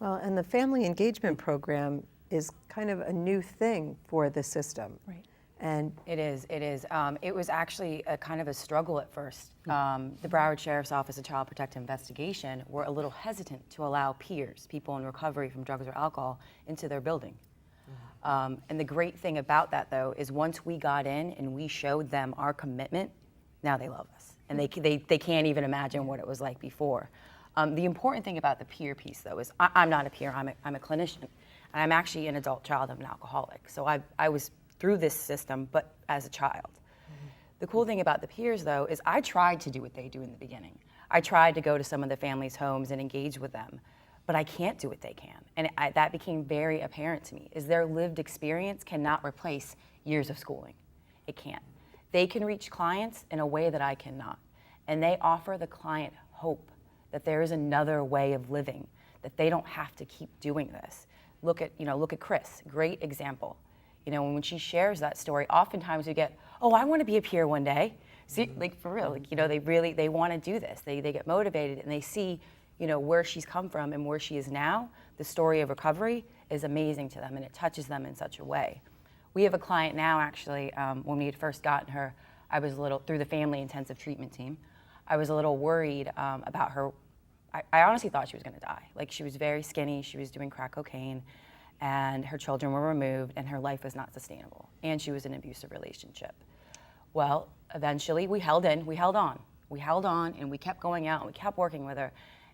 Well, and the family engagement program is kind of a new thing for the system. Right. And It is. It was actually a kind of a struggle at first. The Broward Sheriff's Office of Child Protective Investigation were a little hesitant to allow peers, people in recovery from drugs or alcohol, into their building. And the great thing about that, though, is once we got in and we showed them our commitment, now they love us. And they can't even imagine what it was like before. The important thing about the peer piece, though, is I'm not a peer, I'm a clinician. And I'm actually an adult child of an alcoholic. So I was through this system, but as a child. The cool thing about the peers, though, is I tried to do what they do in the beginning. I tried to go to some of the families' homes and engage with them, but I can't do what they can. And that became very apparent to me, is their lived experience cannot replace years of schooling. It can't. They can reach clients in a way that I cannot. And they offer the client hope that there is another way of living, that they don't have to keep doing this. Look at Chris, great example. When she shares that story, oftentimes we get, oh, I want to be a peer one day. See, like for real, they want to do this. They get motivated and they see, where she's come from and where she is now. The story of recovery is amazing to them and it touches them in such a way. We have a client now, actually, when we had first gotten her, I was a little, through the family intensive treatment team, I was a little worried about her. I honestly thought she was going to die. Like, she was very skinny, she was doing crack cocaine, and her children were removed, and her life was not sustainable, and she was in an abusive relationship. Well, eventually we held on, and we kept going out, and we kept working with her,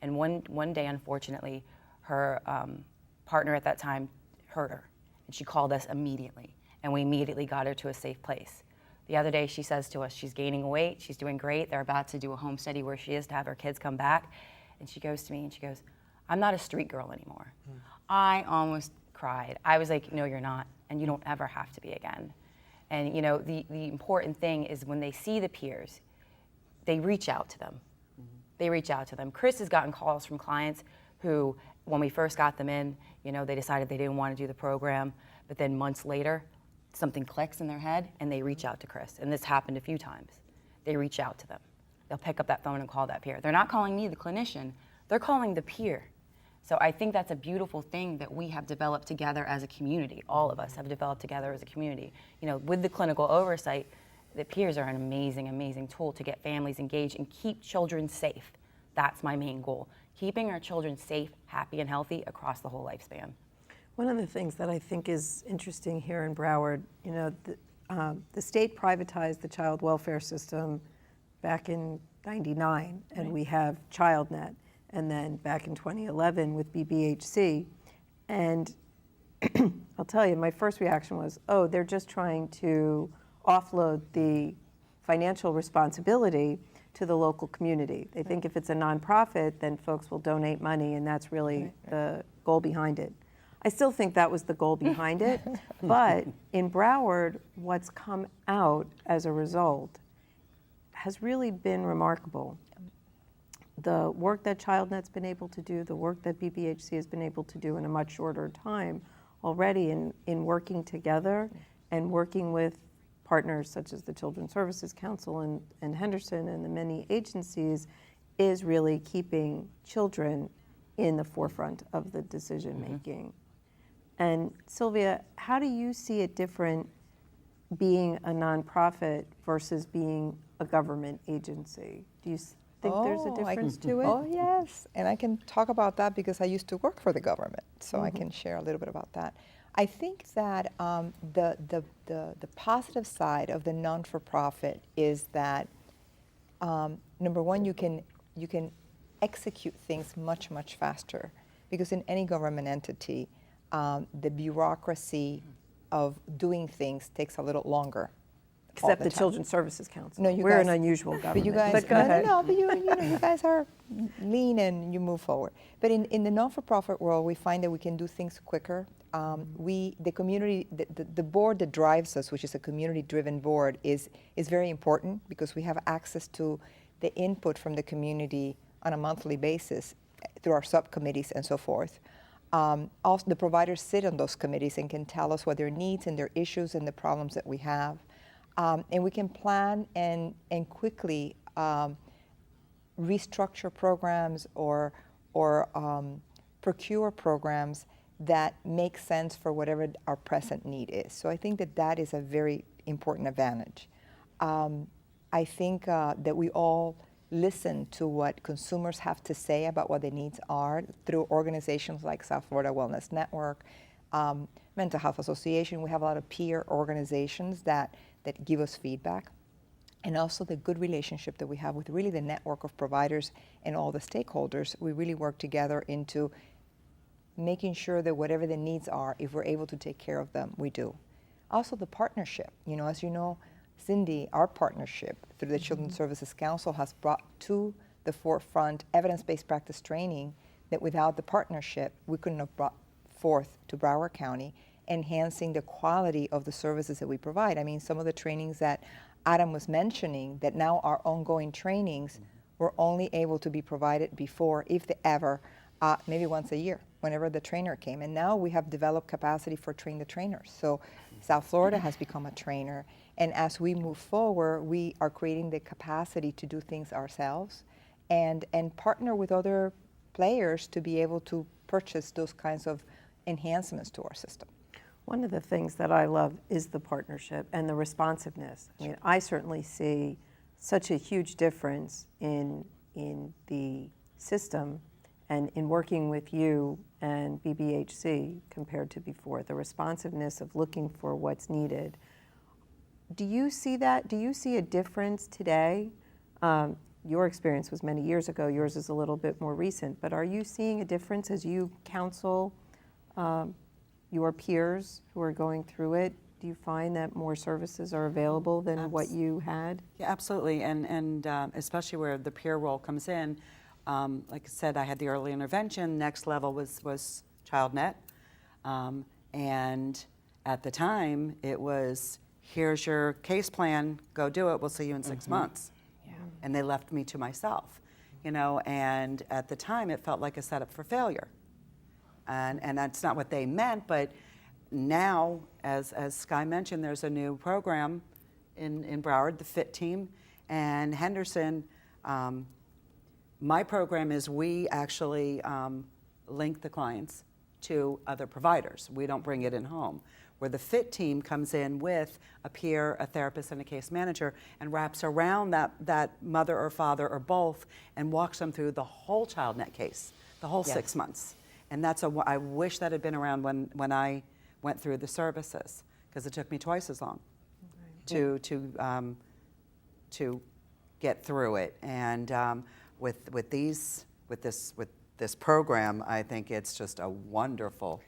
and one day, unfortunately, her partner at that time hurt her, and she called us immediately, and we immediately got her to a safe place. The other day, she says to us, she's gaining weight, she's doing great, they're about to do a home study where she is to have her kids come back, and she goes to me, and she goes, I'm not a street girl anymore. I almost cried. I was like, no, you're not, and you don't ever have to be again. And the important thing is when they see the peers, they reach out to them. They reach out to them. Chris has gotten calls from clients who, when we first got them in, they decided they didn't want to do the program, but then months later, something clicks in their head and they reach out to Chris. And this happened a few times. They reach out to them. They'll pick up that phone and call that peer. They're not calling me, the clinician, they're calling the peer. So I think that's a beautiful thing that we have developed together as a community. All of us have developed together as a community. With the clinical oversight, the peers are an amazing, amazing tool to get families engaged and keep children safe. That's my main goal. Keeping our children safe, happy, and healthy across the whole lifespan. one of the things that I think is interesting here in Broward, the state privatized the child welfare system back in '99, and we have ChildNet, and then back in 2011 with BBHC. And I'll tell you, my first reaction was, oh, they're just trying to offload the financial responsibility to the local community. They think if it's a nonprofit, then folks will donate money, and that's really the goal behind it. I still think that was the goal behind it, but in Broward, what's come out as a result has really been remarkable. The work that ChildNet's been able to do, the work that BBHC has been able to do in a much shorter time already in working together and working with partners such as the Children's Services Council and Henderson and the many agencies is really keeping children in the forefront of the decision making. And Sylvia, how do you see it different being a nonprofit versus being a government agency? Do you think there's a difference to it? Oh, yes. And I can talk about that because I used to work for the government, so I can share a little bit about that. I think that the positive side of the non-for-profit is that, number one, you can execute things much, much faster, because in any government entity, the bureaucracy of doing things takes a little longer. Except the Children's Services Council. No, we're an unusual government. But you guys, but go ahead. No, but you guys are lean and you move forward. But in the non-for-profit world, we find that we can do things quicker. The community, the board that drives us, which is a community-driven board, is very important because we have access to the input from the community on a monthly basis through our subcommittees and so forth. Also, the providers sit on those committees and can tell us what their needs and their issues and the problems that we have. And we can plan and quickly restructure programs or procure programs that make sense for whatever our present need is. So I think that that is a very important advantage. I think that we all listen to what consumers have to say about what their needs are through organizations like South Florida Wellness Network, Mental Health Association. We have a lot of peer organizations that give us feedback. And also the good relationship that we have with really the network of providers and all the stakeholders. We really work together into making sure that whatever the needs are, if we're able to take care of them, we do. Also the partnership. As you know, Cindy, our partnership through the Children's Services Council has brought to the forefront evidence-based practice training that without the partnership, we couldn't have brought forth to Broward County, enhancing the quality of the services that we provide. I mean, some of the trainings that Adam was mentioning that now are ongoing trainings were only able to be provided before, if they ever, maybe once a year, whenever the trainer came. And now we have developed capacity for train the trainers. So South Florida has become a trainer. And as we move forward, we are creating the capacity to do things ourselves and partner with other players to be able to purchase those kinds of enhancements to our system. One of the things that I love is the partnership and the responsiveness. I mean, I certainly see such a huge difference in the system and in working with you and BBHC compared to before, the responsiveness of looking for what's needed. Do you see that? Do you see a difference today? Your experience was many years ago. Yours is a little bit more recent. But are you seeing a difference as you counsel your peers who are going through it? Do you find that more services are available than what you had? Yeah, absolutely, and especially where the peer role comes in. Like I said, I had the early intervention. Next level was ChildNet, and at the time it was, here's your case plan, go do it. We'll see you in 6 months. Yeah. And they left me to myself, And at the time, it felt like a setup for failure. And that's not what they meant, but now, as Skye mentioned, there's a new program in Broward, the FIT team, and Henderson. My program is we actually link the clients to other providers. We don't bring it in home. Where the FIT team comes in with a peer, a therapist, and a case manager and wraps around that mother or father or both and walks them through the whole ChildNet case, the whole 6 months. And I wish that had been around when I went through the services, because it took me twice as long to get through it. And with this program, I think it's just a wonderful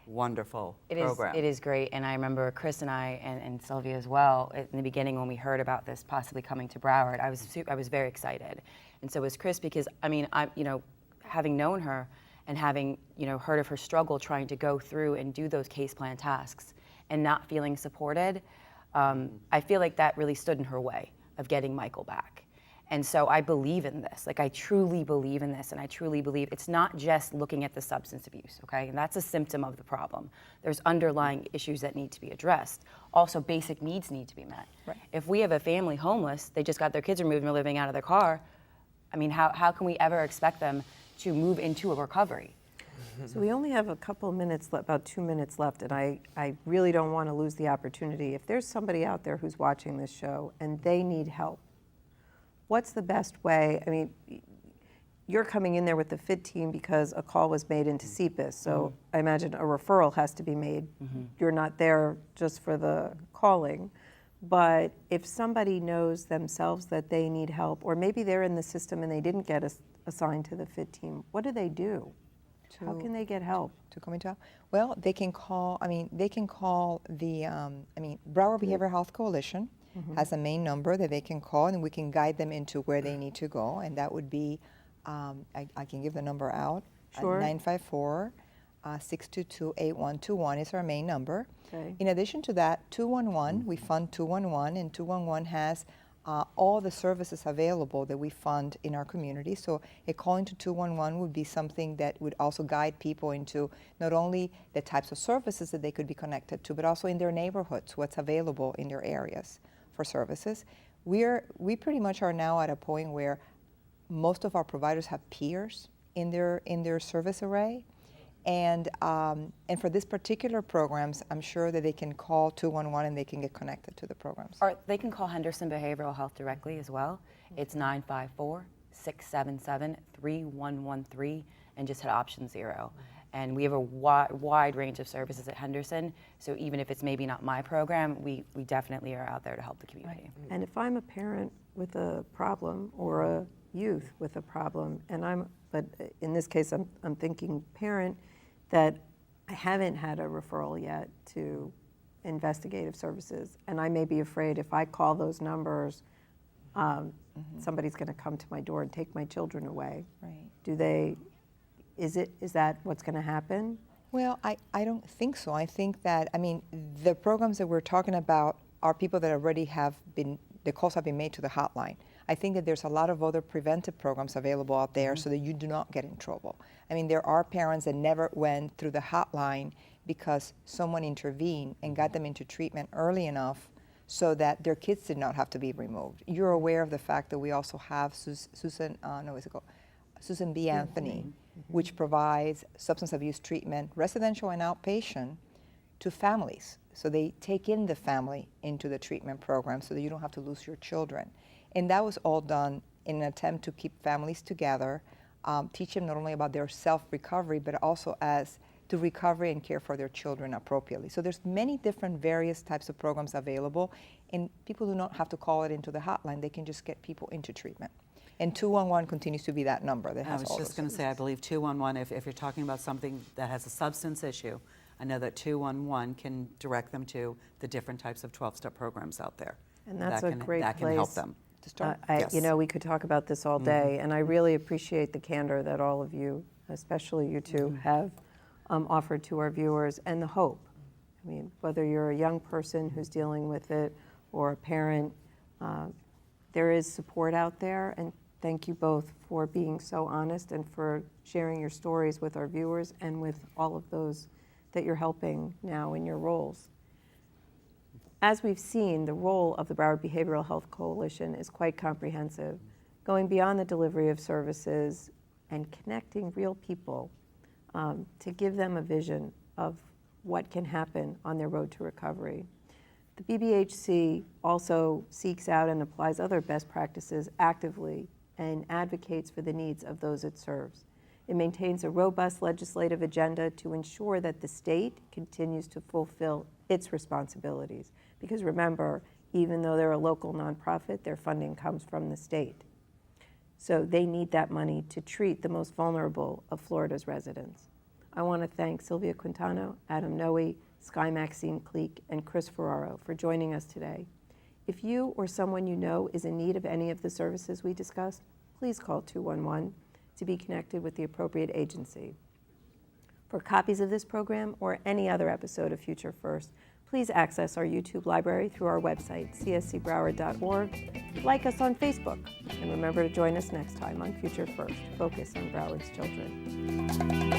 program. It is great, and I remember Chris and I and Sylvia as well in the beginning when we heard about this possibly coming to Broward. I was very excited, and so was Chris, because having known her and having heard of her struggle trying to go through and do those case plan tasks and not feeling supported, I feel like that really stood in her way of getting Michael back. And so I believe in this. Like, I truly believe in this, and I truly believe it's not just looking at the substance abuse, okay? And that's a symptom of the problem. There's underlying issues that need to be addressed. Also, basic needs need to be met. Right. If we have a family homeless, they just got their kids removed and they're living out of their car, I mean, how can we ever expect them to move into a recovery? So we only have a couple of minutes, about 2 minutes left, and I really don't want to lose the opportunity. If there's somebody out there who's watching this show and they need help, what's the best way? I mean, you're coming in there with the FIT team because a call was made into CPIS, so I imagine a referral has to be made. You're not there just for the calling. But if somebody knows themselves that they need help, or maybe they're in the system and they didn't get assigned to the FIT team, what do they do? How can they get help? To come into? Well, they can call. They can call the. Broward Behavioral Health Coalition has a main number that they can call, and we can guide them into where they need to go. And that would be, I can give the number out. Sure. 954-622-8121 is our main number. Okay. In addition to that, 211, we fund 211, and 211 has all the services available that we fund in our community. So a call into 211 would be something that would also guide people into not only the types of services that they could be connected to, but also in their neighborhoods, what's available in their areas for services. We pretty much are now at a point where most of our providers have peers in their service array. And for this particular programs, I'm sure that they can call 211 and they can get connected to the programs. Or they can call Henderson Behavioral Health directly as well. It's 954-677-3113 and just hit option 0. And we have a wide range of services at Henderson, so even if it's maybe not my program, we definitely are out there to help the community. And if I'm a parent with a problem or a youth with a problem, but in this case I'm thinking parent that I haven't had a referral yet to investigative services, and I may be afraid if I call those numbers, somebody's going to come to my door and take my children away. Right. Is that what's going to happen? Well, I don't think so. I think that, the programs that we're talking about are people that already the calls have been made to the hotline. I think that there's a lot of other preventive programs available out there so that you do not get in trouble. There are parents that never went through the hotline because someone intervened and got them into treatment early enough so that their kids did not have to be removed. You're aware of the fact that we also have Susan B. Anthony, which provides substance abuse treatment, residential and outpatient, to families. So they take in the family into the treatment program so that you don't have to lose your children. And that was all done in an attempt to keep families together, teach them not only about their self-recovery, but also as to recovery and care for their children appropriately. So there's many different various types of programs available, and people do not have to call it into the hotline. They can just get people into treatment. And 211 continues to be that number that has all I was just going to say, I believe 211, if you're talking about something that has a substance issue, I know that 211 can direct them to the different types of 12-step programs out there. And that's a great that can help place them. to start. Yes. We could talk about this all day, and I really appreciate the candor that all of you, especially you two, have offered to our viewers, and the hope. Whether you're a young person who's dealing with it or a parent, there is support out there, and thank you both for being so honest and for sharing your stories with our viewers and with all of those that you're helping now in your roles. As we've seen, the role of the Broward Behavioral Health Coalition is quite comprehensive, going beyond the delivery of services and connecting real people to give them a vision of what can happen on their road to recovery. The BBHC also seeks out and applies other best practices actively and advocates for the needs of those it serves. It maintains a robust legislative agenda to ensure that the state continues to fulfill its responsibilities. Because remember, even though they're a local nonprofit, their funding comes from the state. So they need that money to treat the most vulnerable of Florida's residents. I want to thank Sylvia Quintano, Adam Noe, Sky Maxine Cleek, and Chris Ferraro for joining us today. If you or someone you know is in need of any of the services we discussed, please call 211 to be connected with the appropriate agency. For copies of this program or any other episode of Future First, please access our YouTube library through our website, cscbroward.org. Like us on Facebook, and remember to join us next time on Future First, Focus on Broward's Children.